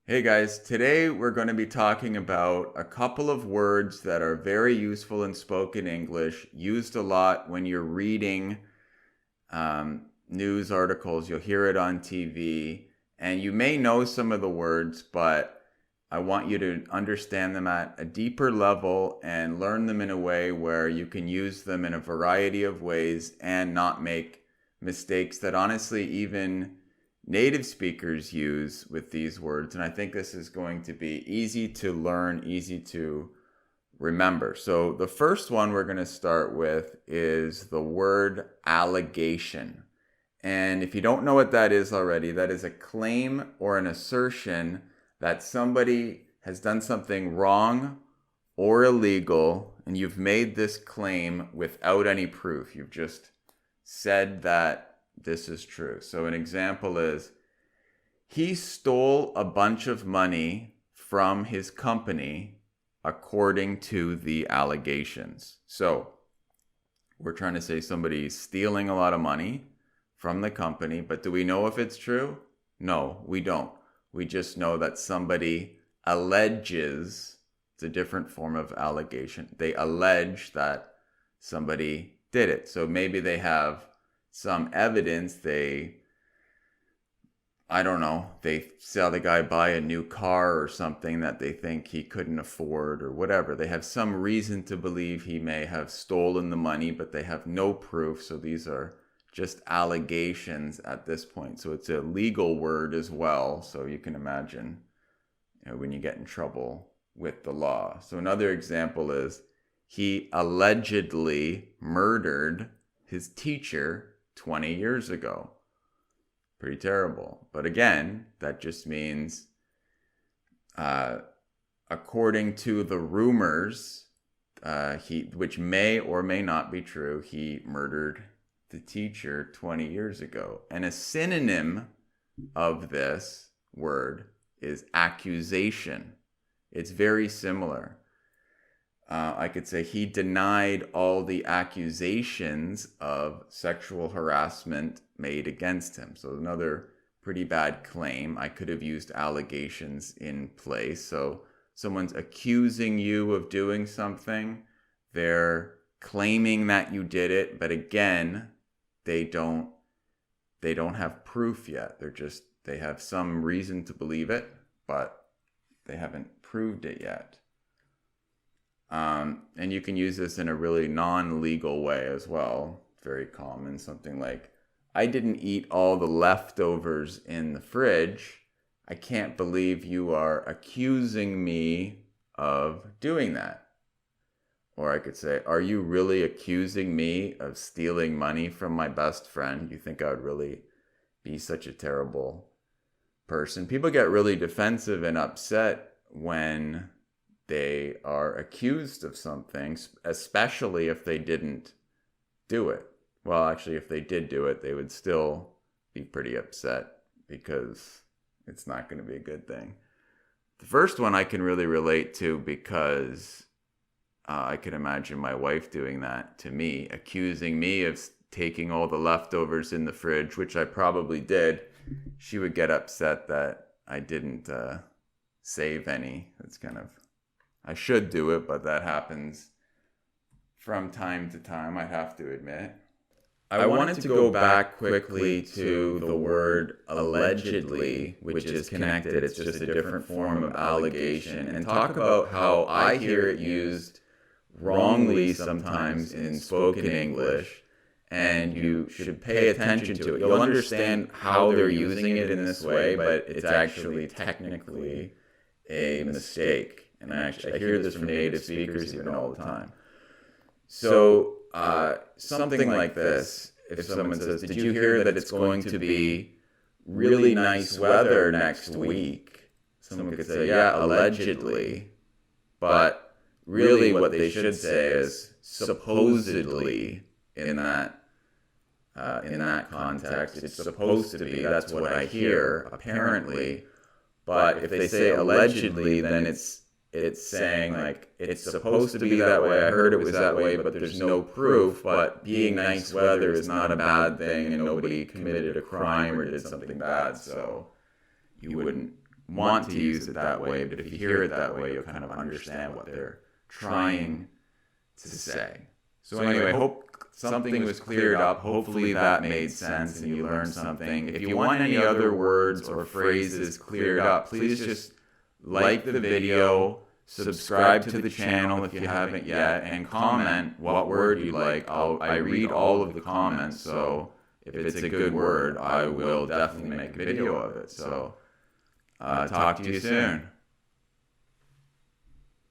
Hey guys, today we're going to be talking about a couple of words that are very useful in spoken English, used a lot when you're reading news articles. You'll hear it on TV, and you may know some of the words, but I want you to understand them at a deeper level and learn them in a way where you can use them in a variety of ways and not make mistakes that honestly even native speakers use with these words. And I think this is going to be easy to learn, easy to remember. So the first one we're going to start with is the word allegation. And if you don't know what that is already, that is a claim or an assertion that somebody has done something wrong or illegal, and you've made this claim without any proof. You've just said that this is true. So an example is, he stole a bunch of money from his company according to the allegations. So we're trying to say somebody's stealing a lot of money from the company, but do we know if it's true? No, we don't. We just know that somebody alleges. It's a different form of allegation. They allege that somebody did it. So maybe they have some evidence. I don't know, they saw the guy buy a new car or something that they think he couldn't afford or whatever. They have some reason to believe he may have stolen the money, but they have no proof. So these are just allegations at this point. So it's a legal word as well. So you can imagine, when you get in trouble with the law. So another example is, he allegedly murdered his teacher 20 years ago. Pretty terrible. But again, that just means, according to the rumors, which may or may not be true, he murdered the teacher 20 years ago. And a synonym of this word is accusation. It's very similar. I could say he denied all the accusations of sexual harassment made against him. So another pretty bad claim. I could have used allegations in place. So someone's accusing you of doing something. They're claiming that you did it, but again, they don't have proof yet. They have some reason to believe it, but they haven't proved it yet. And you can use this in a really non-legal way as well. Very common. Something like, I didn't eat all the leftovers in the fridge. I can't believe you are accusing me of doing that. Or I could say, are you really accusing me of stealing money from my best friend? You think I would really be such a terrible person? People get really defensive and upset when they are accused of something, especially if they didn't do it. Well, actually, if they did do it, they would still be pretty upset because it's not going to be a good thing. The first one I can really relate to because I can imagine my wife doing that to me, accusing me of taking all the leftovers in the fridge, which I probably did. She would get upset that I didn't save any. It's kind of, I should do it, but that happens from time to time, I have to admit. I wanted to go back quickly to the word allegedly, which is connected. It's just a different form of allegation, and talk about how I hear it used wrongly sometimes in spoken English, and you should pay attention to it. You'll understand how they're using it in this way, but it's actually technically a mistake. And I hear this from native speakers even all the time. So something like this, if someone says, did you hear that it's going to be really nice weather next week? Someone could say, yeah, allegedly. But really what they should say is supposedly in that context. It's supposed to be, that's what I hear, apparently. But if they say allegedly, then it's saying like, it's supposed to be that way. I heard it was that way, but there's no proof. But being nice weather is not a bad thing, and nobody committed a crime or did something bad. So you wouldn't want to use it that way, but if you hear it that way, you'll kind of understand what they're trying to say. So anyway, hope something was cleared up. Hopefully that made sense and you learned something. If you want any other words or phrases cleared up, please just like the video, subscribe to the channel if you haven't yet, and comment what word you like. I read all of the comments, so if it's a good word, I will definitely make a video of it. So talk to you soon.